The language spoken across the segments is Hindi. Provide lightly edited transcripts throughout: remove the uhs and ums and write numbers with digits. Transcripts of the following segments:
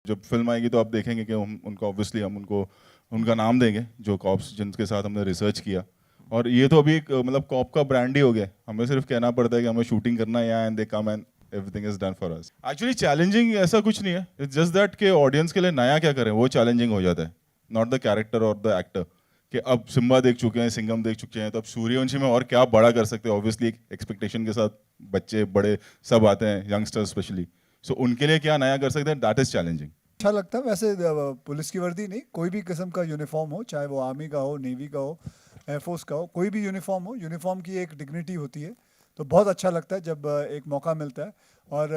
जब फिल्म आएगी तो आप देखेंगे कि हम उनको ऑब्वियसली हम उनको उनका नाम देंगे जो कॉप्स जिनके साथ हमने रिसर्च किया। और ये तो अभी एक मतलब कॉप का ब्रांड ही हो गया, हमें सिर्फ कहना पड़ता है कि हमें शूटिंग करना है यहाँ and they come and everything is done for us. Actually challenging ऐसा कुछ नहीं है, इट्स जस्ट दैट कि ऑडियंस के लिए नया क्या करें वो चैलेंजिंग हो जाता है, नॉट द कैरेक्टर और द एक्टर। कि अब सिम्बा देख चुके हैं, सिंघम देख चुके हैं, तो अब सूर्यवंशी में और क्या बड़ा कर सकते हैं। ऑब्वियसली एक एक्सपेक्टेशन के साथ बच्चे बड़े सब आते हैं, यंगस्टर्स स्पेशली, सो उनके लिए क्या नया कर सकते हैं, दैट इज चैलेंजिंग। अच्छा लगता है वैसे। पुलिस की वर्दी नहीं, कोई भी किस्म का यूनिफॉर्म हो, चाहे वो आर्मी का हो, नेवी का हो, एयरफोर्स का हो, कोई भी यूनिफॉर्म हो, यूनिफॉर्म की एक डिग्निटी होती है। तो बहुत अच्छा लगता है जब एक मौका मिलता है। और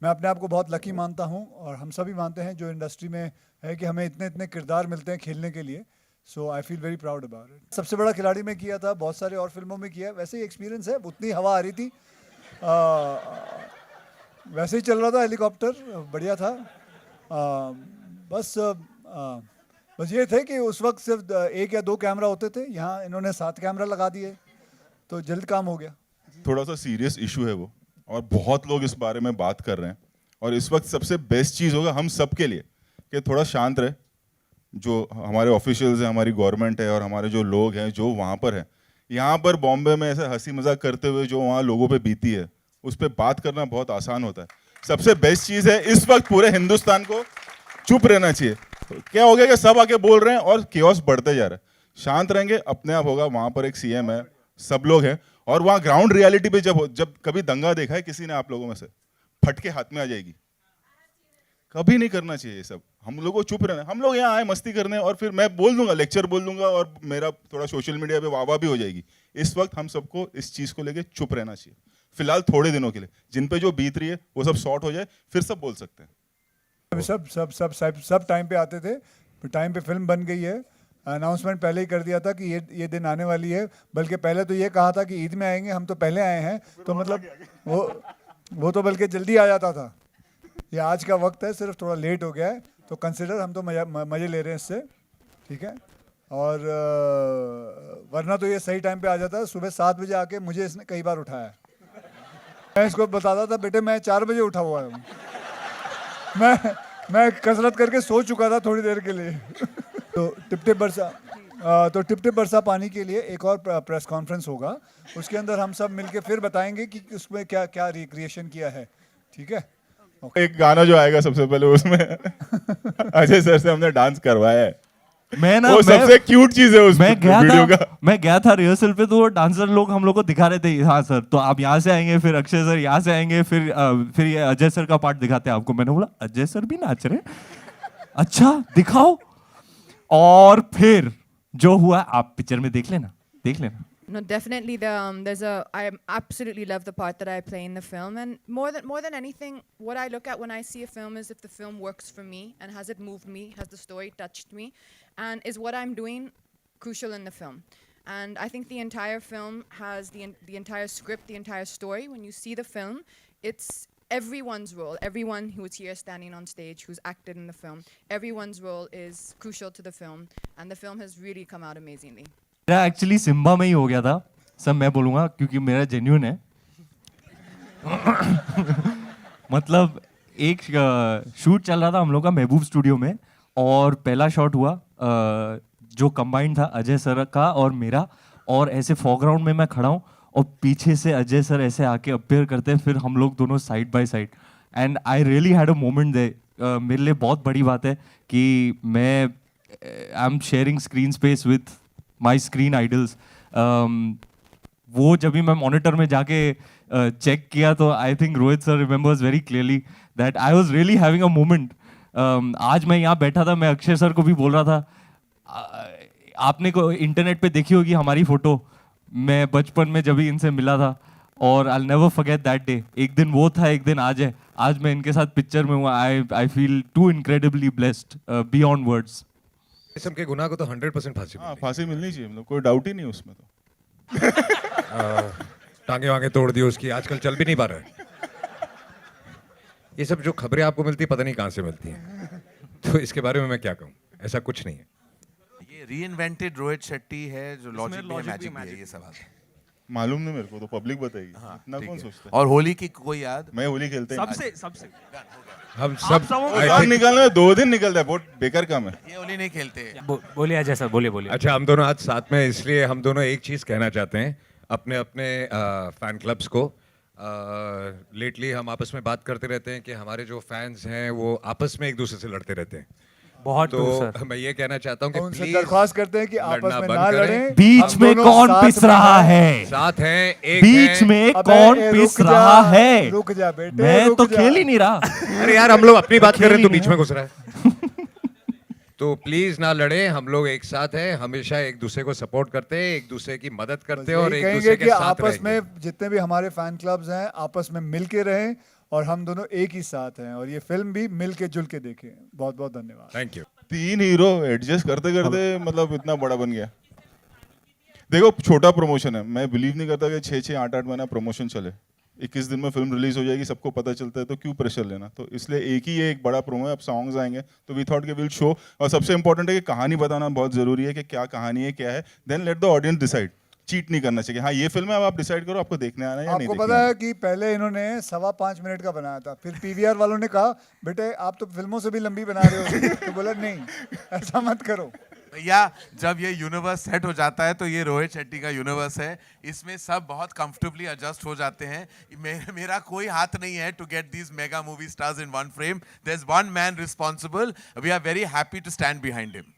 मैं अपने आप को बहुत लकी मानता हूँ, और हम सभी मानते हैं जो इंडस्ट्री में है, कि हमें इतने इतने किरदार मिलते हैं खेलने के लिए। So I feel very proud about it. सबसे बड़ा खिलाड़ी में किया था, बहुत सारे और फिल्मों में किया है, वैसे ही एक्सपीरियंस है। उतनी हवा आ रही थी, वैसे ही चल रहा था हेलीकॉप्टर, बढ़िया था। बस बस ये थे कि उस वक्त सिर्फ एक या दो कैमरा होते थे, यहाँ इन्होंने 7 कैमरा लगा दिए, तो जल्द काम हो गया। थोड़ा सा सीरियस इशू है वो, और बहुत लोग इस बारे में बात कर रहे हैं। और इस वक्त सबसे बेस्ट चीज़ होगा हम सब के लिए कि थोड़ा शांत रहे। जो हमारे ऑफिशियल्स हैं, हमारी गवर्नमेंट है और हमारे जो लोग हैं जो वहाँ पर हैं, यहाँ पर बॉम्बे में ऐसे हंसी मजाक करते हुए जो वहाँ लोगों पे बीती है उस पर बात करना बहुत आसान होता है। सबसे बेस्ट चीज़ है इस वक्त पूरे हिंदुस्तान को चुप रहना चाहिए। तो क्या हो गया कि सब आके बोल रहे हैं और केओस बढ़ते जा रहा है। शांत रहेंगे, अपने आप होगा। वहाँ पर एक सीएम है, सब लोग हैं, और वहाँ ग्राउंड रियलिटी पे जब कभी दंगा देखा है किसी ने आप लोगों में से, फटके हाथ में आ जाएगी। कभी नहीं करना चाहिए ये सब, हम लोगों को चुप रहना। हम लोग यहाँ आए मस्ती करने, और फिर मैं बोल दूंगा, लेक्चर बोल दूंगा, और मेरा थोड़ा सोशल मीडिया पे वाह भी हो जाएगी। इस वक्त हम सबको इस चीज़ को लेके चुप रहना चाहिए फिलहाल, थोड़े दिनों के लिए। जिन पे जो बीत रही है वो सब सॉर्ट हो जाए, फिर सब बोल सकते हैं। सब सब सब सब सब टाइम पे आते थे, टाइम पे फिल्म बन गई है। अनाउंसमेंट पहले ही कर दिया था कि ये दिन आने वाली है। बल्कि पहले तो ये कहा था कि ईद में आएंगे, हम तो पहले आए हैं, तो मतलब वो तो बल्कि जल्दी आ जाता था। ये आज का वक्त है, सिर्फ थोड़ा लेट हो गया है, तो कंसिडर हम तो मज़े ले रहे हैं इससे, ठीक है। और वरना तो ये सही टाइम पे आ जाता है। सुबह 7 बजे आके मुझे इसने कई बार उठाया है। मैं इसको बताता था, बेटे मैं 4 बजे उठा हुआ हूँ। मैं कसरत करके सो चुका था थोड़ी देर के लिए। तो टिप टिप बरसा पानी के लिए एक और प्रेस कॉन्फ्रेंस होगा, उसके अंदर हम सब मिलके फिर बताएंगे कि उसमें क्या क्या रिक्रिएशन किया है, ठीक है। एक गाना जो आएगा सबसे पहले उसमें अजय सर से हमने डांस करवाया है। वो सबसे क्यूट चीज है उस वीडियो का। मैं गया था रिहर्सल पे, तो वो डांसर लोग हम लोग को दिखा रहे थे, हाँ सर तो आप यहाँ से आएंगे, फिर अक्षय सर यहाँ से आएंगे, फिर ये अजय सर का पार्ट दिखाते हैं आपको। मैंने बोला अजय सर भी नाच रहे, अच्छा दिखाओ। और फिर जो हुआ आप पिक्चर में देख लेना। No, definitely. I absolutely love the part that I play in the film, and more than anything, what I look at when I see a film is if the film works for me and has it moved me, has the story touched me, and is what I'm doing crucial in the film. And I think the entire film has the entire script, the entire story. When you see the film, it's everyone's role, everyone who is here standing on stage, who's acted in the film, everyone's role is crucial to the film, and the film has really come out amazingly. मेरा एक्चुअली सिम्बा में ही हो गया था, सब मैं बोलूँगा क्योंकि मेरा जेन्युइन है। मतलब एक शूट चल रहा था हम लोग का महबूब स्टूडियो में, और पहला शॉट हुआ जो कंबाइंड था अजय सर का और मेरा, और ऐसे फोरग्राउंड में मैं खड़ा हूँ और पीछे से अजय सर ऐसे आके अपीयर करते हैं, फिर हम लोग दोनों side by side, and I really had a moment दे। मेरे लिए बहुत बड़ी बात है कि मैं I am sharing screen space with my screen idols. वो जब भी मैं मॉनिटर में जाके चेक किया, तो I think Rohit sir remembers very clearly that I was really having a moment. आज मैं यहाँ बैठा था, मैं अक्षय सर को भी बोल रहा था, आपने को इंटरनेट पे देखी होगी हमारी फोटो, मैं बचपन में जब भी इनसे मिला था, और I never forget that day. एक दिन वो था, एक दिन आज है। आज मैं इनके साथ पिक्चर में हुआ। I feel to incredibly blessed beyond words. इसम के गुनाह को तो 100% फांसी हाँ, फांसी मिलनी चाहिए, मतलब कोई डाउट ही नहीं उसमें तो। टांगे वांगे तोड़ दी उसकी, आजकल चल भी नहीं पा रहा है। ये सब जो खबरें आपको मिलती है पता नहीं कहाँ से मिलती हैं, तो इसके बारे में मैं क्या कहूँ, ऐसा कुछ नहीं है। ये रीइन्वेंटेड रोहित शेट्टी है जो लॉजिक भी है, मैजिक भी है, ये सवाल है। मालूम नहीं मेरे को, तो पब्लिक बताएगी। हाँ, इतना ठीक कौन है। सोचता है? और होली की कोई याद? मैं होली खेलते हैं। सबसे सबसे हम सब I काम think- निकालना 2 दिन निकलता है, बहुत बेकार काम है। ये होली नहीं खेलते। बोलिए अजय सर, बोलिए। अच्छा, हम दोनों आज साथ में, इसलिए हम दोनों एक चीज़ कहना चाहते हैं अपने अपने फैन क्लब्स को। लेटली हम आपस में बात करते रहते हैं कि हमारे जो फैंस हैं वो आपस में एक दूसरे से लड़ते रहते हैं। बहुत तो सर। मैं ये कहना चाहता हूँ कि उनसे प्लीज दरख्वास्त करते हैं कि आपस लड़ना में बंद ना करें। लड़ें। बीच हम में दोनों कौन साथ पिस में रहा हैं। है? साथ हैं, एक बीच हैं। में अबे, कौन रुक पिस जा, रहा है? रुक जा बेटे, मैं रुक तो जा। खेल ही नहीं रहा। अरे यार, हम लोग अपनी बात कर रहे हैं तो खेल ही बीच नहीं में घुस रहा है। तो प्लीज ना लड़े, हम लोग एक साथ हैं, हमेशा एक दूसरे को सपोर्ट करते हैं, एक दूसरे की मदद करते हैं और यही एक कहेंगे दूसरे कि के साथ आपस रहेंगे। में जितने भी हमारे फैन क्लब्स हैं आपस में मिल के रहें और हम दोनों एक ही साथ हैं और ये फिल्म भी मिल के जुल के देखें। बहुत बहुत धन्यवाद। Thank you. 3 हीरो एडजस्ट करते करते मतलब इतना बड़ा बन गया। देखो, छोटा प्रमोशन है, मैं बिलीव नहीं करता कि 6-6 8-8 महीना प्रमोशन चले। 21 दिन में फिल्म रिलीज हो जाएगी, सबको पता चलता है, तो क्यों प्रेशर लेना? तो इसलिए एक ही ये एक बड़ा प्रोमो है। अब सॉन्ग्स आएंगे तो वी थॉट के विल शो। और सबसे इंपॉर्टेंट है कि कहानी बताना बहुत जरूरी है कि क्या कहानी है, क्या है। Then let the audience decide. Cheat नहीं करना चाहिए। हाँ, ये फिल्म है, अब आप डिसाइड करो आपको देखने आना है या नहीं आपको देखने पता आना। है कि पहले इन्होंने 5.25 मिनट का बनाया था, फिर पीवीआर वालों ने कहा बेटे आप तो फिल्मों से भी लंबी बना रहे हो, तो बोला नहीं ऐसा मत करो। भैया, जब ये यूनिवर्स सेट हो जाता है तो ये रोहित शेट्टी का यूनिवर्स है, इसमें सब बहुत कंफर्टेबली एडजस्ट हो जाते हैं। मेरा कोई हाथ नहीं है to get these mega movie stars in one frame. There is one man responsible. We are very happy to stand behind him.